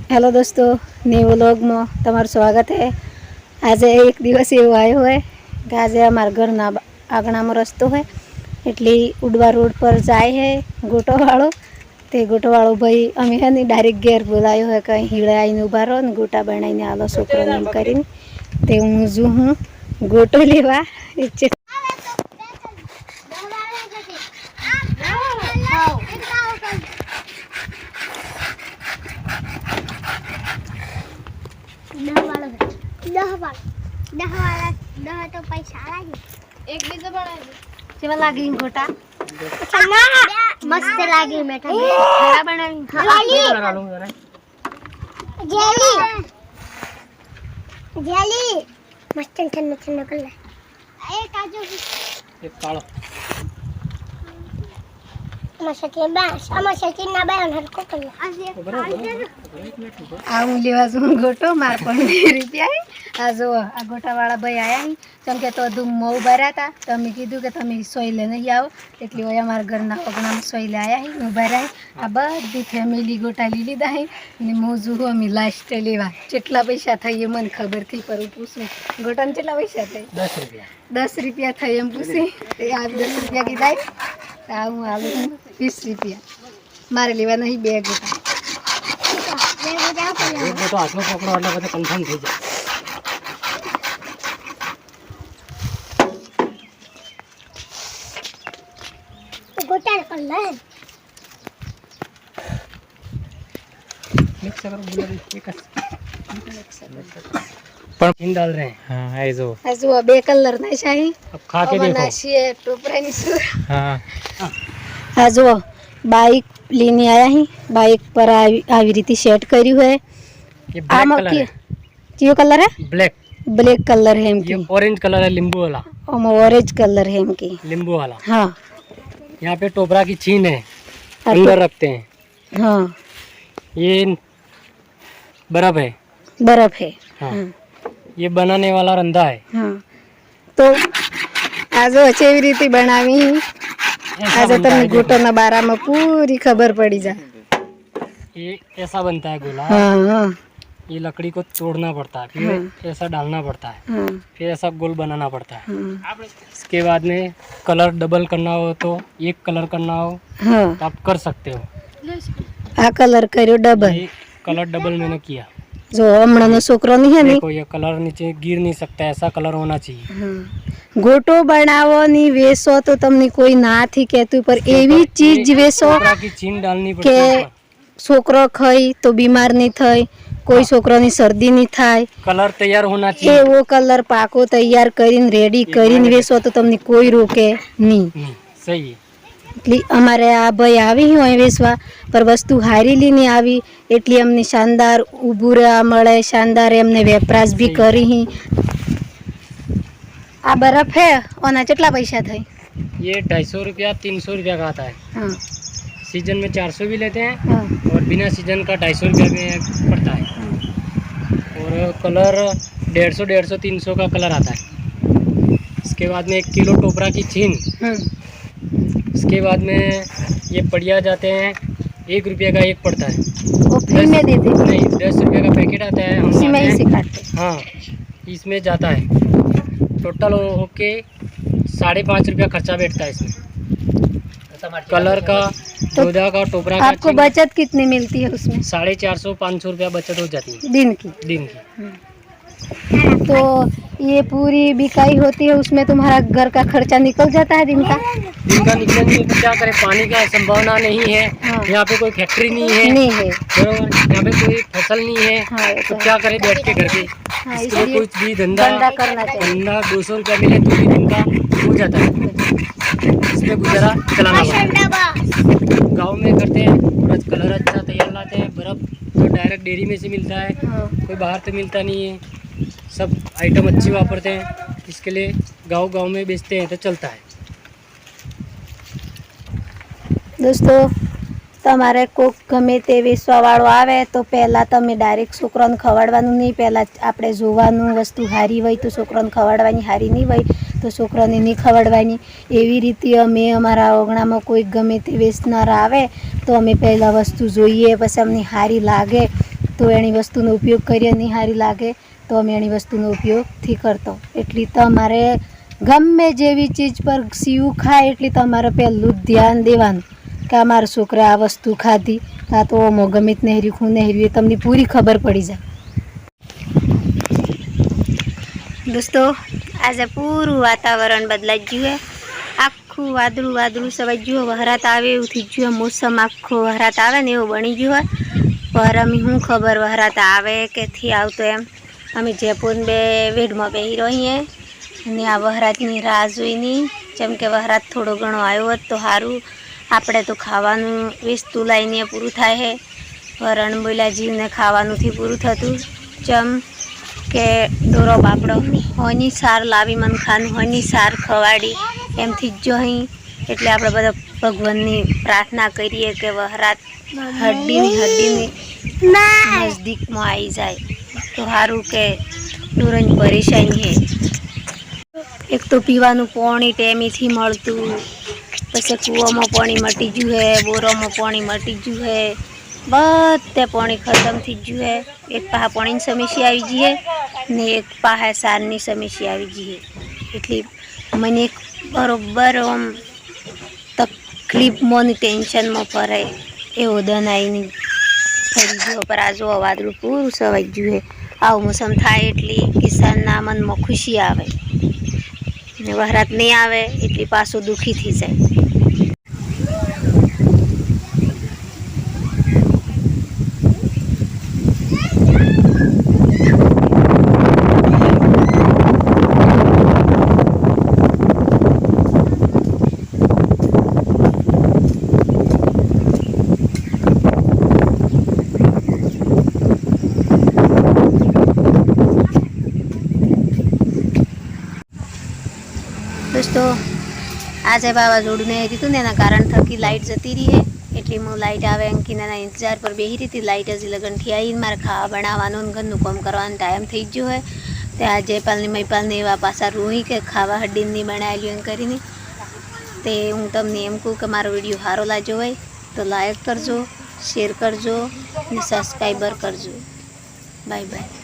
Hello दोस्तों, new vlog में तमाરું स्वागत है। आज एक दिवस एवं आयो है कि आज अमर घरना आंगणा में रस्तो है एटली उडवा रोड पर जाए है गोटो वालों। ते गोटो वालों भाई अमे है नहीं डायरेक्ट घेर बोलायो है कहीं हीड़े आईने उभा रहो ने गोटा बनाईने आलो छोकरोने एम करीने ते हूँ जो हूँ गोटो लेवा तो पैसा एक बीजो बनाई केवा लागी गोटा मस्त लागी बेटा खरा बनाई लगा लूं जरा जेली जेली मस्त ठंडा ठंडा कर ले ए काजू एक कालो आऊँ लेवा जो गोटो मार रुपया आ जो आ गोटा वाला भाई आया ही तम के तो धूम में उभा रहा था तो अमे कीधु कि तमे सोईले नहीं आओ एटली वही अमार घरना ओगणा में सोईले आया ही उभा रहा आ बधी फैमिली गोटा ली लीधा है ने मोजू अमे लास्ट लेवा चेटला पैसा थई मन खबर थी पर पूछूं गोटा ने चेटला पैसा थई 10 रुपया थई एम पूछी आ 10 रुपया कीधा आऊँ आलू 20 रुपया मारे लेवा नहीं બે गोटा तो हाथ में पकड़ो वाला बता कंफर्म થઈ જાય गोटा कर ले मिक्स करो बोला एक पर इन डाल रहे हैं हां ऐसो बे कलर नहीं चाहिए अब खा के देखो नाशिए टोपरा नहीं सुर हां आ जो बाइक लेने आया ही बाइक पर आवी रीति सेट कर्यु है ये ब्लैक कलर है क्यों कलर है ब्लैक कलर है इनकी ये ऑरेंज कलर है नींबू वाला ऑरेंज कलर है इनकी नींबू वाला हाँ यहाँ पे टोपरा की छीन है अंदर रखते हैं हाँ ये बर्फ है हाँ। ये बनाने वाला रंधा है हाँ तो आज अच्छी रीति बनावी आज तमने गोटो ना बारा में पूरी खबर पड़ी जा ये ऐसा बनता है गोला हाँ हाँ ये लकड़ी को तोड़ना पड़ता है फिर हाँ। ऐसा डालना पड़ता है हाँ। फिर ऐसा गोल बनाना पड़ता है हाँ। इसके बाद में कलर डबल करना हो तो एक कलर करना हो हाँ। तो आप कर सकते हो आ कलर करो डबल कलर डबल मैंने किया जो हमणा छोकरो नहीं है देखो ये कलर नीचे गिर नहीं सकता ऐसा कलर होना चाहिए हाँ। गोटो बनावो नी वेसो तो तमने कोई ना थी कहतु पर एवी चीज वेसो की चीन डालनी पड़ती है छोकरो खाई तो बीमार नहीं थाय कोई छोकरो नी सर्दी नहीं थाय कलर तैयार होना चाहिए वो कलर पाको तैयार करीन रेडी करीन वेसो तो तमने कोई रोके नहीं सही है એટલે અમારે આ ભાઈ આવી હોય વેસવા પર વસ્તુ હારી લઈને આવી એટલે અમને શાનદાર ઊભું રહેવા મળે શાનદાર એમને વેપરાશ બી કરી આ બરફ है ઓના કેટલા પૈસા થઈ ये 250 रुपया 300 रुपया का आता है हाँ सीजन में 400 भी लेते हैं हाँ। और बिना सीजन का 250 रुपया में पड़ता है हाँ। और कलर 150 300 का कलर आता है इसके बाद में 1 किलो टोपरा की छीन इसके बाद में ये पड़िया जाते हैं 1 रुपये का एक पड़ता है वो फ्री में देते नहीं 10 रुपये का पैकेट आता है हम उसी में ही सिखाते हाँ इसमें जाता है टोटल होके 5.5 रुपया खर्चा बैठता है इसमें कलर का गोदा का टोपरा का आपको बचत कितनी मिलती है उसमें 450 500 रुपया बचत हो जाती है दिन की तो ये पूरी बिकाई होती है उसमें तुम्हारा घर का खर्चा निकल जाता है दिन का निकलेंगे तो क्या करें पानी का संभावना नहीं है हाँ। यहाँ पे कोई फैक्ट्री नहीं है यहाँ पे कोई फसल नहीं है हाँ, तो क्या करें बैठ के घर पे हाँ, इसलिए कुछ भी धंधा करना चाहिए 200 रुपया मिले तो भी दिन का हो जाता है इसमें गुजारा चलाना पड़ता है गाँव में करते हैं कलर अच्छा तैयार लाते हैं बर्फ तो डायरेक्ट डेयरी में से मिलता है कोई बाहर से मिलता नहीं है सब आइटम अच्छी वापरते हैं इसके लिए गांव में बेचते हैं तो चलता है दोस्तों તમારે કોક ગમે તે વેચવાવાળો આવે તો પહેલાં તમે ડાયરેક્ટ છોકરાને ખવડાવવાનું નહીં પહેલાં આપણે જોવાનું વસ્તુ સારી હોય તો છોકરાને ખવડાવવાની સારી નહીં હોય તો છોકરાને નહીં ખવડાવવાની એવી રીતે અમે અમારા ઓગણામાં કોઈ ગમે તે વેચનાર આવે તો અમે પહેલાં વસ્તુ જોઈએ પછી અમને સારી લાગે તો એની વસ્તુનો ઉપયોગ કરીએ નહીં સારી લાગે તો અમે એની વસ્તુનો ઉપયોગથી કરતો. એટલે તમારે ગમે જેવી ચીજ પર સીવું ખાય એટલે તમારે પહેલું જ ધ્યાન દેવાનું કે અમારા છોકરા આ વસ્તુ ખાધી કાં તો અમો ગમે તે નહીં રહ્યું નહીં રહ્યું એ તમને પૂરી ખબર પડી જાય. દોસ્તો આજે પૂરું વાતાવરણ બદલાઈ ગયું. આખું વાદળું વાદળું સવાઈ ગયું. વહરાત આવે એવું થઈ ગયું. મોસમ આખો વહરાત આવે ને એવું બની ગયું હોય. પર અમે શું ખબર વહરાત આવે કે થી આવતો એમ. અમે જયપુર બે વેડમાં બેસી રહીએ અને આ વહરાતની રાહ જોઈની. જેમ કે વહરાત થોડો ઘણો આવ્યો હોત તો સારું. આપણે તો ખાવાનું વેચતું લાવીને પૂરું થાય છે. વરણ બોલ્યા જીવને ખાવાનુંથી પૂરું થતું. જેમ કે ડોરો બાપડો હોની સાર લાવી મન ખાનું હોની સાર ખવાડી એમથી જ જોઈ. એટલે આપણે બધા ભગવાનની પ્રાર્થના કરીએ કે વહરાત હड्डीની નજદીકમાં આવી જાય તો સારું કે ડોરોની પરેશાની છે. એક તો પીવાનું પાણી ટેમીથી મળતું, પછી કૂવામાં પાણી મટી ગયું હે, બોરોમાં પાણી મટી ગયું હે, બધે પાણી ખતમ થઈ ગયું હે. એક પાસે પાણીની સમસ્યા આવી ગઈ ને એક પાસે સારની સમસ્યા આવી ગઈ. એટલે મને એક બરોબર આમ તકલીફમાં ને ટેન્શનમાં ભરાય એવો દનાઈને ફરી ગયો. પર આ જો વાદળું પૂરું સવાઈ ગયું હે. આવું મોસમ થાય એટલે કિસાનના મનમાં ખુશી આવે ને વહરાત નહીં આવે એટલે પાછું દુઃખી થઈ જાય. દોસ્તો આજે વાવાઝોડું નહીં હતું ને એના કારણ થકી લાઇટ જતી રહી હે. એટલે હું લાઇટ આવે અંકીના ઇંતજાર પર બેસી રહી હતી. લાઇટ હજી લગનથી આવીને મારે ખાવા બનાવવાનું ઘરનું કામ કરવાનો ટાઈમ થઈ ગયો હોય. તે આ જયપાલની મહીપાલને એવા પાછા રોઈ કે ખાવા હડ્ડીની બનાવેલી એમ કરીને. તે હું તમને એમ કહું કે મારો વિડીયો સારો લાગ્યો હોય તો લાઈક કરજો, શેર કરજો ને સબસ્ક્રાઈબર કરજો. Bye bye.